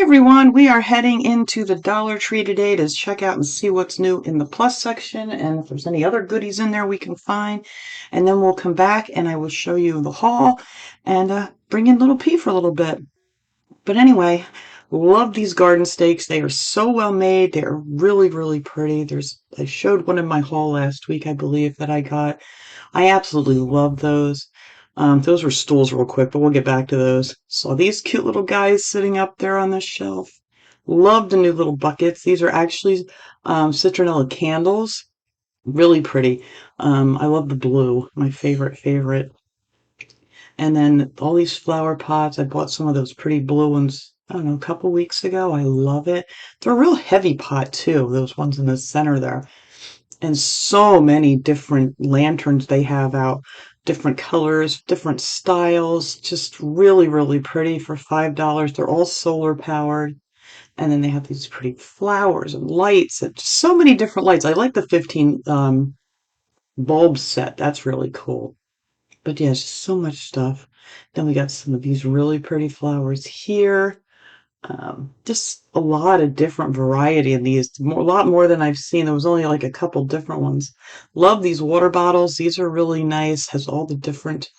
Everyone, we are heading into the Dollar Tree today to check out and see what's new in the plus section and if there's any other goodies in there we can find. And then we'll come back and I will show you the haul and bring in Little P for a little bit. But anyway, love these garden stakes. They are so well made. They are really, really pretty. I showed one in my haul last week, I believe, that I got. I absolutely love those. Those were stools real quick, but we'll get back to those. Saw these cute little guys sitting up there on the shelf. Love the new little buckets. These are actually citronella candles. Really pretty. I love the blue, my favorite. And then all these flower pots. I bought some of those pretty blue ones, I don't know, a couple weeks ago. I love it. They're a real heavy pot too, those ones in the center there. And so many different lanterns they have out, different colors, different styles, just really, really pretty for $5. They're all solar powered. And then they have these pretty flowers and lights and just so many different lights. I like the 15 bulb set. That's really cool. But yeah, just so much stuff. Then we got some of these really pretty flowers here. Just a lot of different variety in these, a lot more than I've seen. There was only like a couple different ones. Love these water bottles. These are really nice. Has all the different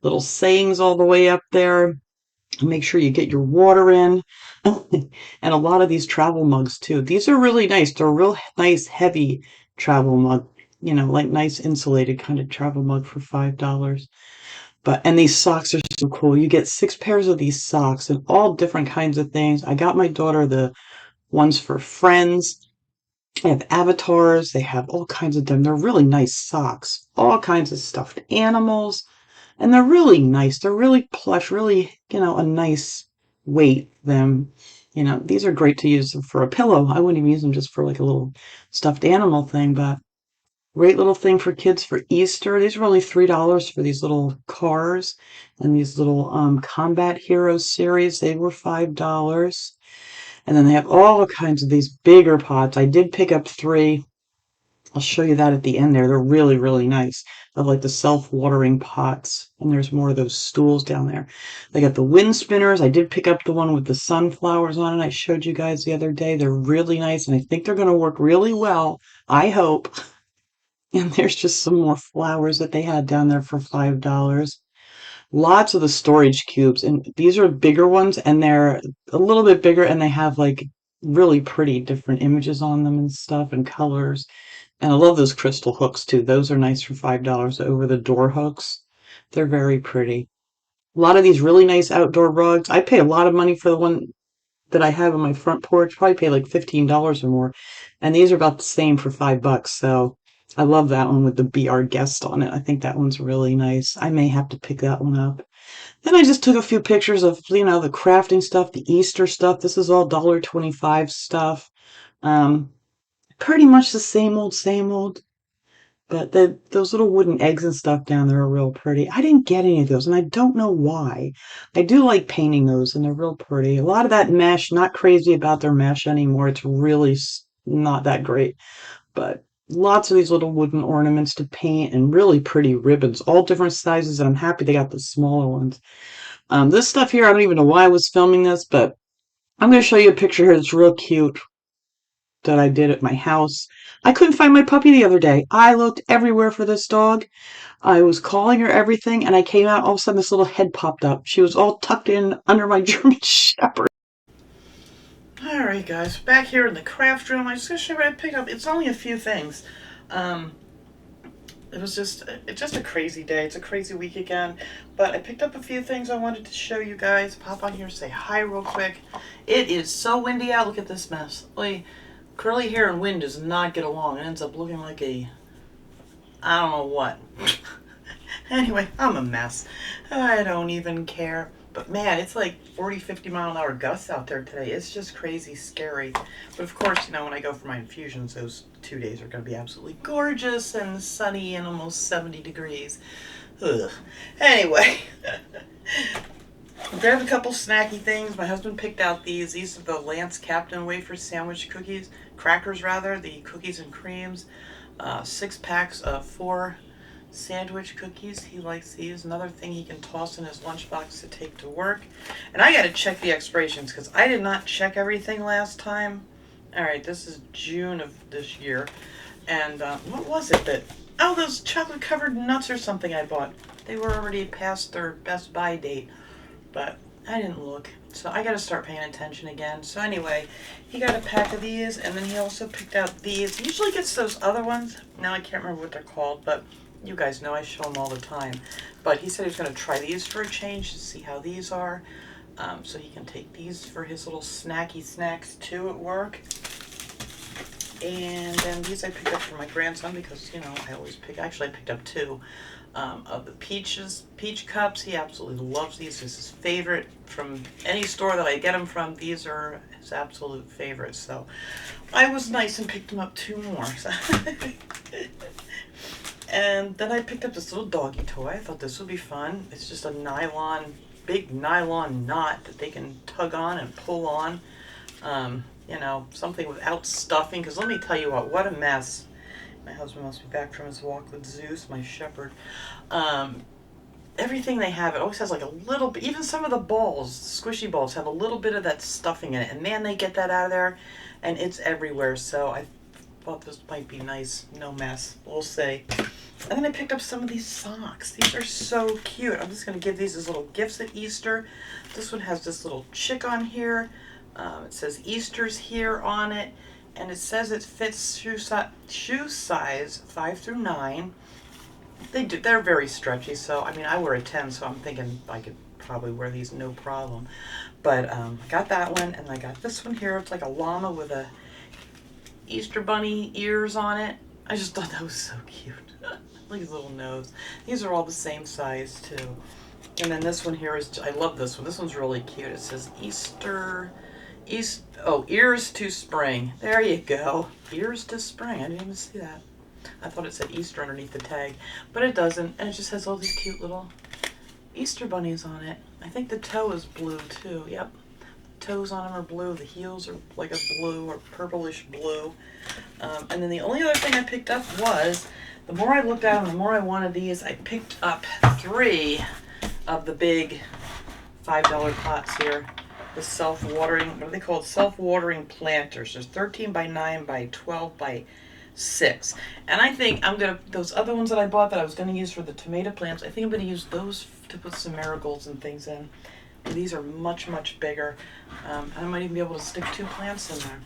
little sayings all the way up there. Make sure you get your water in. And a lot of these travel mugs too. These are really nice. They're a real nice, heavy travel mug. You know, like nice insulated kind of travel mug for $5. And these socks are so cool. You get 6 pairs of these socks and all different kinds of things. I got my daughter the ones for friends. They have avatars. They have all kinds of them. They're really nice socks. All kinds of stuffed animals. And they're really nice. They're really plush, really, a nice weight, them. These are great to use for a pillow. I wouldn't even use them just for like a little stuffed animal thing, but great little thing for kids for Easter. These are only $3 for these little cars and these little Combat Heroes series. They were $5. And then they have all kinds of these bigger pots. I did pick up 3. I'll show you that at the end there. They're really, really nice. They're like the self-watering pots. And there's more of those stools down there. They got the wind spinners. I did pick up the one with the sunflowers on it. I showed you guys the other day. They're really nice. And I think they're going to work really well. I hope. And there's just some more flowers that they had down there for $5. Lots of the storage cubes. And these are bigger ones. And they're a little bit bigger. And they have like really pretty different images on them and stuff and colors. And I love those crystal hooks too. Those are nice for $5 over the door hooks. They're very pretty. A lot of these really nice outdoor rugs. I pay a lot of money for the one that I have on my front porch. Probably pay like $15 or more. And these are about the same for $5. So I love that one with the Be Our Guest on it. I think that one's really nice. I may have to pick that one up. Then I just took a few pictures of, the crafting stuff, the Easter stuff. This is all $1.25 stuff. Pretty much the same old. But those little wooden eggs and stuff down there are real pretty. I didn't get any of those, and I don't know why. I do like painting those, and they're real pretty. A lot of that mesh, not crazy about their mesh anymore. It's really not that great. But lots of these little wooden ornaments to paint and really pretty ribbons, all different sizes, and I'm happy they got the smaller ones. This stuff here, I don't even know why I was filming this, but I'm going to show you a picture here that's real cute that I did at my house. I couldn't find my puppy the other day. I looked everywhere for this dog. I was calling her everything, and I came out, all of a sudden this little head popped up. She was all tucked in under my German Shepherd. Alright guys, back here in the craft room, I'm just going to show you what I picked up. It's only a few things. It's just a crazy day. It's a crazy week again. But I picked up a few things I wanted to show you guys. Pop on here, say hi real quick. It is so windy out. Look at this mess. Like, curly hair and wind does not get along. It ends up looking like I don't know what. Anyway, I'm a mess. I don't even care. But man, it's like 40, 50 mile an hour gusts out there today. It's just crazy scary. But of course, when I go for my infusions, those 2 days are going to be absolutely gorgeous and sunny and almost 70 degrees. Ugh. Anyway. Grabbed a couple snacky things. My husband picked out these. These are the Lance Captain wafer sandwich crackers rather, the cookies and creams. 6 packs of 4 sandwich cookies. He likes these. Another thing he can toss in his lunchbox to take to work. And I got to check the expirations because I did not check everything last time. All right, this is June of this year. And what was it that... Oh, those chocolate-covered nuts or something I bought. They were already past their best buy date. But I didn't look. So I got to start paying attention again. So anyway, he got a pack of these. And then he also picked out these. He usually gets those other ones. Now I can't remember what they're called. But you guys know I show them all the time. But he said he was going to try these for a change to see how these are. So he can take these for his little snacky snacks too at work. And then these I picked up for my grandson because, you know, I always pick, actually I picked up two of the peach cups. He absolutely loves these. This is his favorite from any store that I get them from. These are his absolute favorites. So I was nice and picked him up two more. So and then I picked up this little doggy toy. I thought this would be fun. It's just a big nylon knot that they can tug on and pull on. You know, something without stuffing, because let me tell you what a mess. My husband must be back from his walk with Zeus, my shepherd. Everything they have, it always has like a little bit, even some of the balls, squishy balls, have a little bit of that stuffing in it. And man, they get that out of there, and it's everywhere. So I thought this might be nice. No mess. We'll see. And then I picked up some of these socks. These are so cute. I'm just going to give these as little gifts at Easter. This one has this little chick on here. It says Easter's here on it, and it says it fits shoe size 5 through 9. They're very stretchy, so I mean I wear a 10, so I'm thinking I could probably wear these no problem. But I got that one, and I got this one here. It's like a llama with a Easter bunny ears on it. I just thought that was so cute. Look at his little nose. These are all the same size too. And then this one here is, I love this one. This one's really cute. It says ears to spring. There you go. Ears to spring. I didn't even see that. I thought it said Easter underneath the tag, but it doesn't. And it just has all these cute little Easter bunnies on it. I think the toe is blue too. Yep. The toes on them are blue. The heels are like a blue or purplish blue. And then the only other thing I picked up was, the more I looked at them, the more I wanted these. I picked up 3 of the big $5 pots here. The self-watering, what are they called? Self-watering planters. There's 13 by 9 by 12 by 6. And I think I'm going to, those other ones that I bought that I was going to use for the tomato plants, I think I'm going to use those to put some marigolds and things in. And these are much, much bigger. And I might even be able to stick 2 plants in there.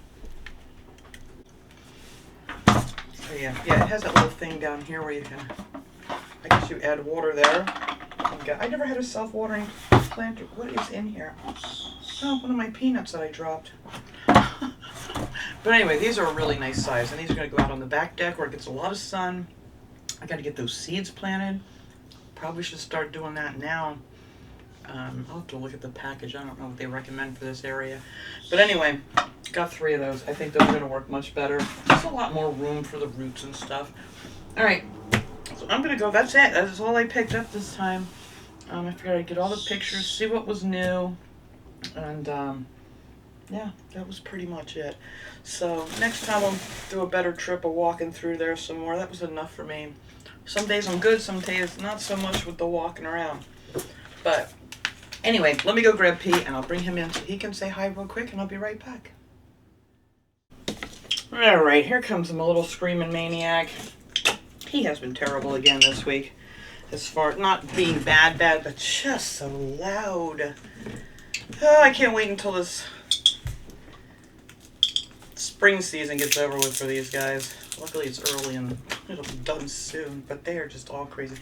So yeah, it has that little thing down here where you can, I guess you add water there. I never had a self-watering planter. What is in here? Oh, one of my peanuts that I dropped. But anyway, these are a really nice size, and these are going to go out on the back deck where it gets a lot of sun. I got to get those seeds planted. Probably should start doing that now. I'll have to look at the package. I don't know what they recommend for this area. But anyway, got 3 of those. I think those are going to work much better. There's a lot more room for the roots and stuff. All right, so I'm going to go. That's it. That's all I picked up this time. I figured I'd get all the pictures, see what was new, and yeah, that was pretty much it. So next time I'll do a better trip of walking through there some more. That was enough for me. Some days I'm good, some days not so much with the walking around. But anyway, let me go grab Pete, and I'll bring him in so he can say hi real quick, and I'll be right back. All right, here comes my little screaming maniac. He has been terrible again this week. As far, not being bad, but just so loud. Oh, I can't wait until this spring season gets over with for these guys. Luckily it's early and it'll be done soon, but they are just all crazy.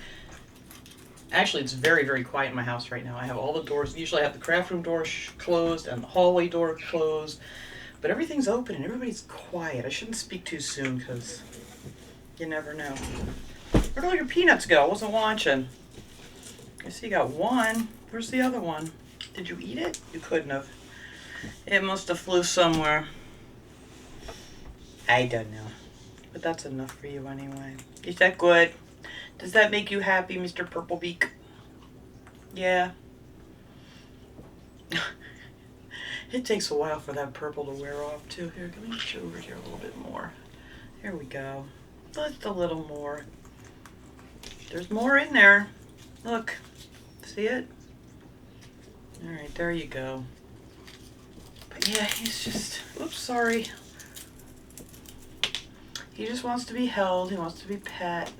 Actually, it's very, very quiet in my house right now. I have all the doors. Usually I have the craft room door closed and the hallway door closed, but everything's open and everybody's quiet. I shouldn't speak too soon because you never know. Where'd all your peanuts go? I wasn't watching. I see you got one. Where's the other one? Did you eat it? You couldn't have. It must have flew somewhere. I don't know. But that's enough for you anyway. Is that good? Does that make you happy, Mr. Purplebeak? Yeah. It takes a while for that purple to wear off too. Here, let me get you over here a little bit more. Here we go. Just a little more. There's more in there. Look. See it? All right, there you go. But yeah, he's just, oops, sorry. He just wants to be held. He wants to be pet.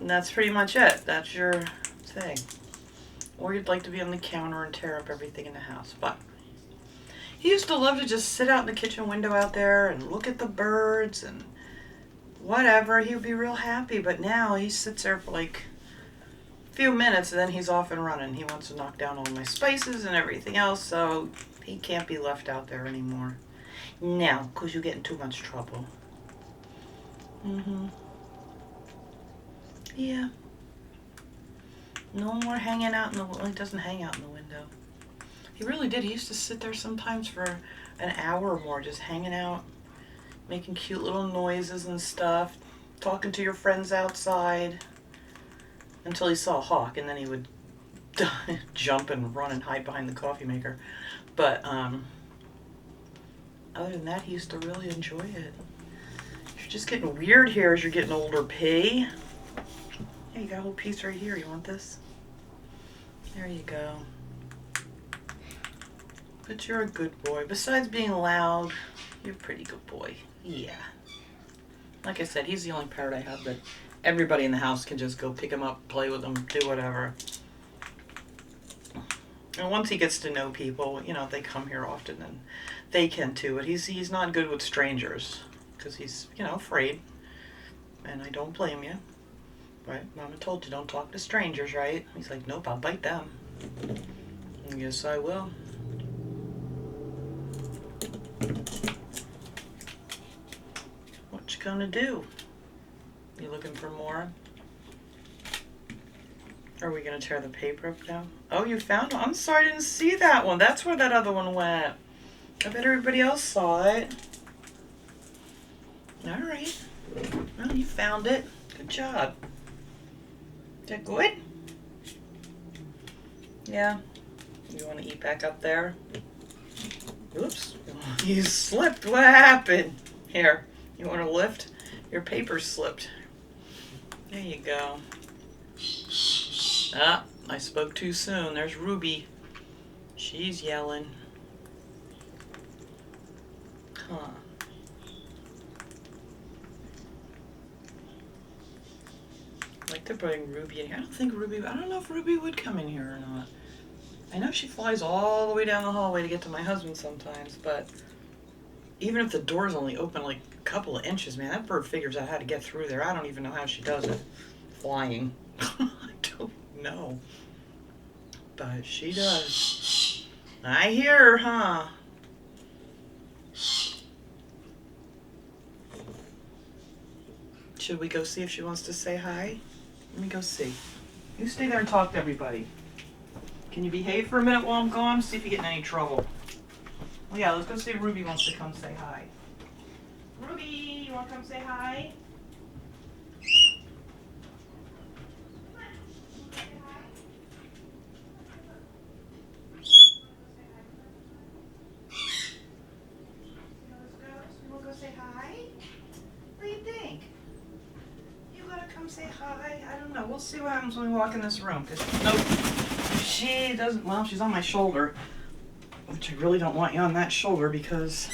And that's pretty much it. That's your thing. Or you'd like to be on the counter and tear up everything in the house. But he used to love to just sit out in the kitchen window out there and look at the birds and whatever. He would be real happy. But now he sits there for like a few minutes and then he's off and running. He wants to knock down all my spices and everything else. So he can't be left out there anymore. No, because you get in too much trouble. Yeah. No more hanging out in the, well, he doesn't hang out in the window. He really did. He used to sit there sometimes for an hour or more just hanging out, making cute little noises and stuff, talking to your friends outside until he saw a hawk, and then he would jump and run and hide behind the coffee maker. But other than that, he used to really enjoy it. You're just getting weird here as you're getting older, P. Yeah, you got a whole piece right here. You want this? There you go. But you're a good boy. Besides being loud, you're a pretty good boy. Yeah. Like I said, he's the only parrot I have that everybody in the house can just go pick him up, play with him, do whatever. And once he gets to know people, you know, they come here often and they can too. But he's not good with strangers because he's, you know, afraid. And I don't blame you. Right? Mama told you don't talk to strangers, right? He's like, nope, I'll bite them. Yes, I will. What you gonna do? You looking for more? Are we gonna tear the paper up now? Oh, you found one? I'm sorry, I didn't see that one. That's where that other one went. I bet everybody else saw it. All right. Well, you found it. Good job. Is that good? Yeah. You want to eat back up there? Oops. You slipped. What happened? Here. You want to lift? Your paper slipped. There you go. Ah, I spoke too soon. There's Ruby. She's yelling. Huh. I'd like to bring Ruby in here. I don't know if Ruby would come in here or not. I know she flies all the way down the hallway to get to my husband sometimes, but even if the door's only open like a couple of inches, man, that bird figures out how to get through there. I don't even know how she does it. Flying. I don't know. But she does. I hear her, huh? Should we go see if she wants to say hi? Let me go see. You stay there and talk to everybody. Can you behave for a minute while I'm gone? See if you get in any trouble. Well, yeah, let's go see if Ruby wants to come say hi. Ruby, you want to come say hi? Say hi. I don't know. We'll see what happens when we walk in this room. Nope. She doesn't. Well, she's on my shoulder, which I really don't want you on that shoulder because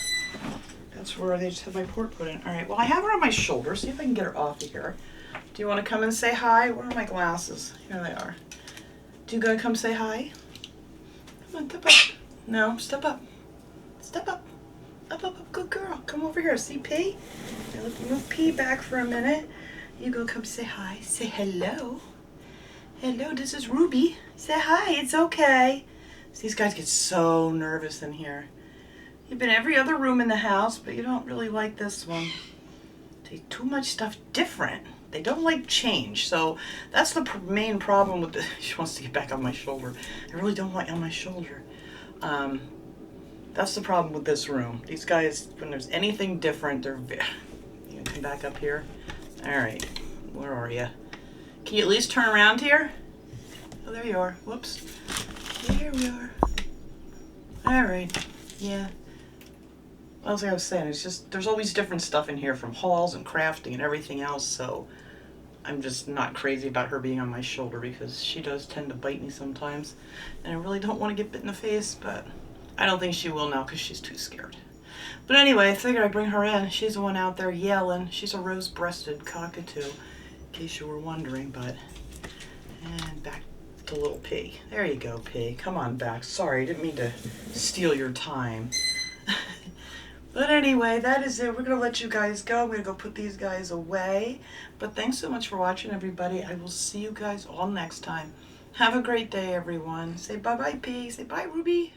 that's where they just have my port put in. All right. Well, I have her on my shoulder. See if I can get her off of here. Do you want to come and say hi? Where are my glasses? Here they are. Do you gotta come say hi? Come on, step up. No, step up. Step up. Up, up, up. Good girl. Come over here. See P? Now let me move P back for a minute. You go come say hi. Say hello. Hello, this is Ruby. Say hi, it's okay. So these guys get so nervous in here. You've been every other room in the house, but you don't really like this one. There's too much stuff different. They don't like change. So that's the main problem with the, she wants to get back on my shoulder. I really don't want you on my shoulder. That's the problem with this room. These guys, when there's anything different, they're very, you can come back up here. All right, where are you? Can you at least turn around here? Oh, there you are. Whoops. Here we are. All right. Yeah. As I was saying, it's just, there's always different stuff in here from halls and crafting and everything else, so I'm just not crazy about her being on my shoulder because she does tend to bite me sometimes. And I really don't want to get bit in the face, but I don't think she will now because she's too scared. But anyway, I figured I'd bring her in. She's the one out there yelling. She's a rose-breasted cockatoo, in case you were wondering, but... And back to little Pig. There you go, Pig. Come on back. Sorry, I didn't mean to steal your time. But anyway, that is it. We're going to let you guys go. I'm going to go put these guys away. But thanks so much for watching, everybody. I will see you guys all next time. Have a great day, everyone. Say bye-bye, P. Say bye, Ruby.